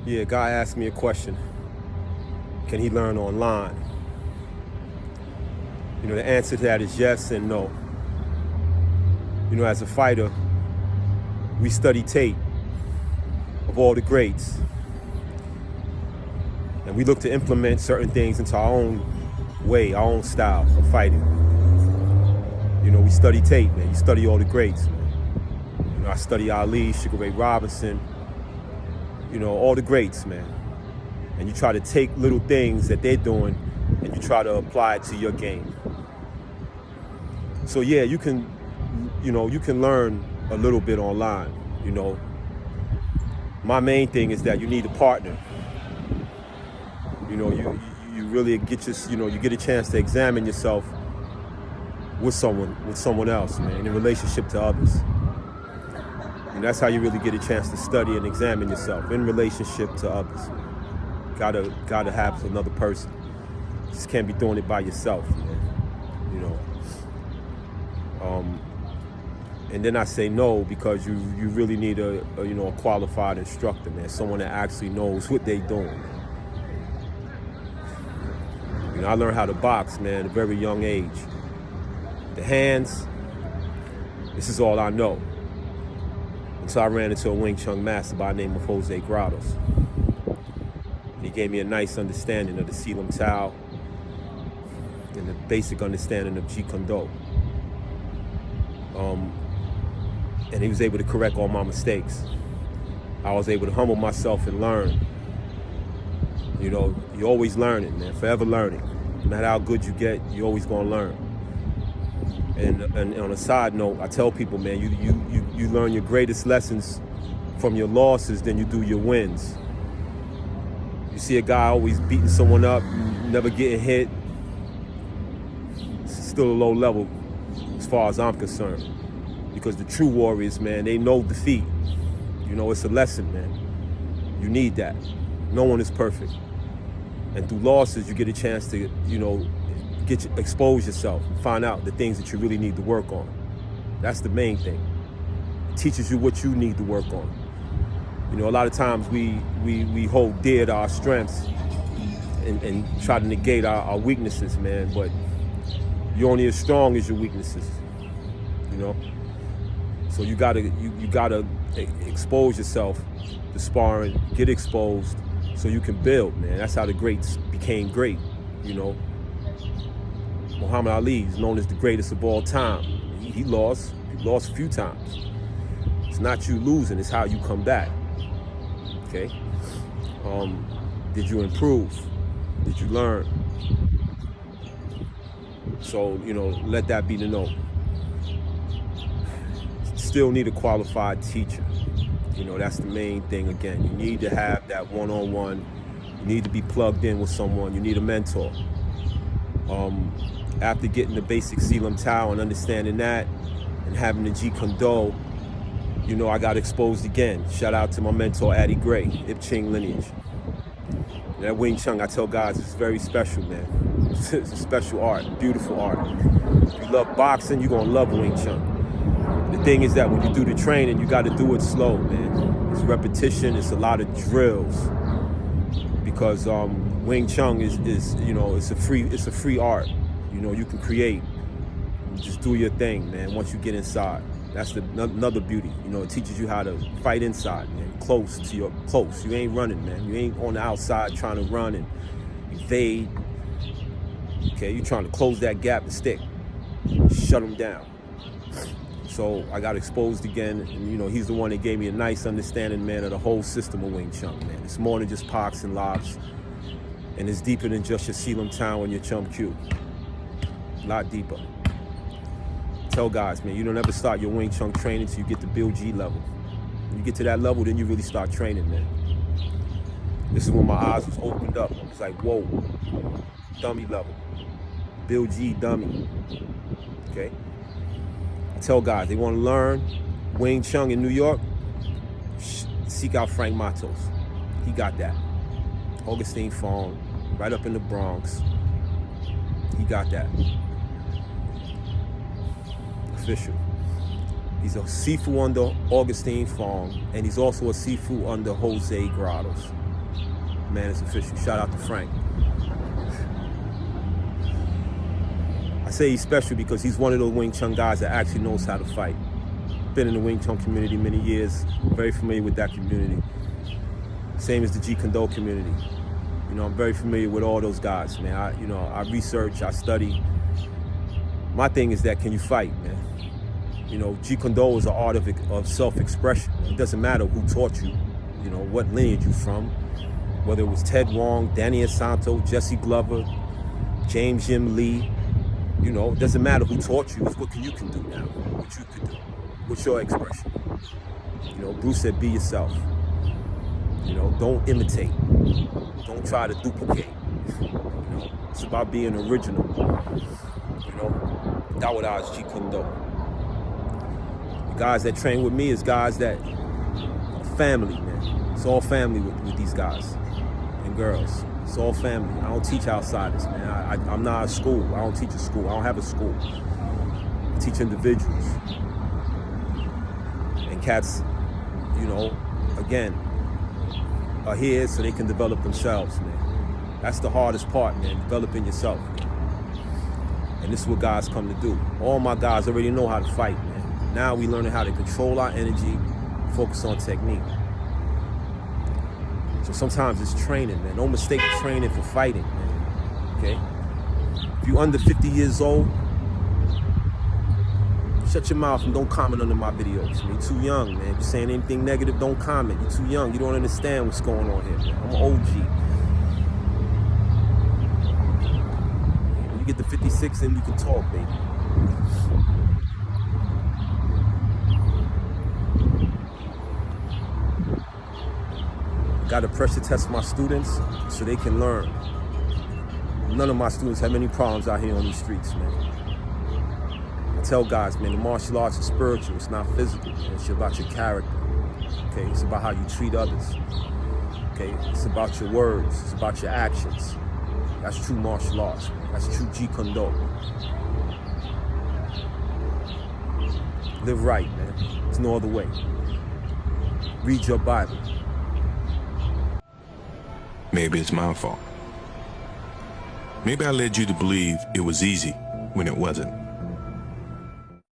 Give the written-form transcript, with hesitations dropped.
Yeah, a guy asked me a question. Can he learn online? The answer to that is yes and no. As a fighter, we study tape of all the greats. And we look to implement certain things into our own way, our own style of fighting. We study tape, man. You study all the greats, man. I study Ali, Sugar Ray Robinson, all the greats, man. And you try to take little things that they're doing and you try to apply it to your game. So yeah, you can learn a little bit online. My main thing is that you need a partner. You really get you get a chance to examine yourself with someone else, man, in relationship to others. And that's how you really get a chance to study and examine yourself in relationship to others. Gotta have another person. You just can't be doing it by yourself, man. And then I say no because you really need a qualified instructor, man, someone that actually knows what they're doing, man. I learned how to box, man, at a very young age. The hands, this is all I know. Until I ran into a Wing Chun master by the name of Jose Grados. He gave me a nice understanding of the Silam Tao and the basic understanding of Jeet Kune Do. And he was able to correct all my mistakes. I was able to humble myself and learn. You're always learning, man, forever learning. No matter how good you get, you're always gonna learn. And on a side note, I tell people, man, you learn your greatest lessons from your losses than you do your wins. You see a guy always beating someone up, never getting hit, it's still a low level as far as I'm concerned. Because the true warriors, man, they know defeat. It's a lesson, man. You need that. No one is perfect. And through losses, you get a chance to, expose yourself and find out the things that you really need to work on. That's the main thing. It teaches you what you need to work on. A lot of times we hold dear to our strengths and try to negate our weaknesses, man, but you're only as strong as your weaknesses, So you gotta expose yourself to sparring, get exposed so you can build, man. That's how the greats became great, Muhammad Ali is known as the greatest of all time. He lost a few times. It's not you losing, it's how you come back. Okay? Did you improve? Did you learn? So, let that be the note. Still need a qualified teacher. That's the main thing again. You need to have that one-on-one. You need to be plugged in with someone. You need a mentor. After getting the basic Silam Tao and understanding that and having the Jeet Kune Do, I got exposed again. Shout out to my mentor, Addie Gray, Ip Ching lineage. That Wing Chun, I tell guys, it's very special, man. It's a special art, beautiful art. If you love boxing, you're going to love Wing Chun. The thing is that when you do the training, you got to do it slow, man. It's repetition, it's a lot of drills. Because Wing Chun is it's a free art. You can create. Just do your thing, man, once you get inside. That's another beauty. It teaches you how to fight inside, man. Close. You ain't running, man. You ain't on the outside trying to run and evade. Okay, you're trying to close that gap and stick. Shut them down. So I got exposed again, and he's the one that gave me a nice understanding, man, of the whole system of Wing Chun, man. It's more than just pox and lobs, and it's deeper than just your Silam Tao and your Chum Q. A lot deeper. Tell guys, man, you don't ever start your Wing Chun training until you get to Bill G level. When you get to that level, then you really start training, man. This is when my eyes was opened up. It's like, whoa, dummy level. Bill G dummy. Okay? I tell guys, they want to learn Wing Chun in New York, seek out Frank Matos. He got that. Augustine Fong, right up in the Bronx. He got that. Official. He's a Sifu under Augustine Fong, and he's also a Sifu under Jose Grados. man, it's official. Shout out to Frank. I say he's special because he's one of those Wing Chun guys that actually knows how to fight. Been in the Wing Chun community many years, very familiar with that community. Same as the Jeet Kune Do community. You know, I'm very familiar with all those guys, man. I research, I study. My thing is that, can you fight, man? You know, Jeet Kune Do is an art of self-expression. It doesn't matter who taught you, you know, what lineage you're from, whether it was Ted Wong, Danny Assanto, Jesse Glover, James Jim Lee. You know, it doesn't matter who taught you, it's what you can do now, what you can do. What's your expression? You know, Bruce said, be yourself. You know, don't imitate. Don't try to duplicate. You know, it's about being original. You know, Dawada is Jeet Kune Do. The guys that train with me is guys that family, man. It's all family with these guys and girls. It's all family. I don't teach outsiders, man. I'm not a school. I don't teach a school. I don't have a school. I teach individuals. And cats, you know, again, are here so they can develop themselves, man. That's the hardest part, man, developing yourself. And this is what guys come to do. All my guys already know how to fight, man. Now we learning how to control our energy, focus on technique. So sometimes it's training, man. Don't mistake training for fighting, man. Okay? If you're under 50 years old, shut your mouth and don't comment under my videos. I mean, you're too young, man. If you're saying anything negative, don't comment. You're too young. You don't understand what's going on here, man. I'm an OG. When you get to 56, then we can talk, baby. Got to pressure test my students so they can learn. None of my students have any problems out here on these streets, man. I tell guys, man, the martial arts is spiritual. It's not physical. It's about your character. Okay, it's about how you treat others. Okay, it's about your words. It's about your actions. That's true martial arts. That's true Jeet Kune Do. Live right, man. There's no other way. Read your Bible. Maybe it's my fault. Maybe I led you to believe it was easy when it wasn't.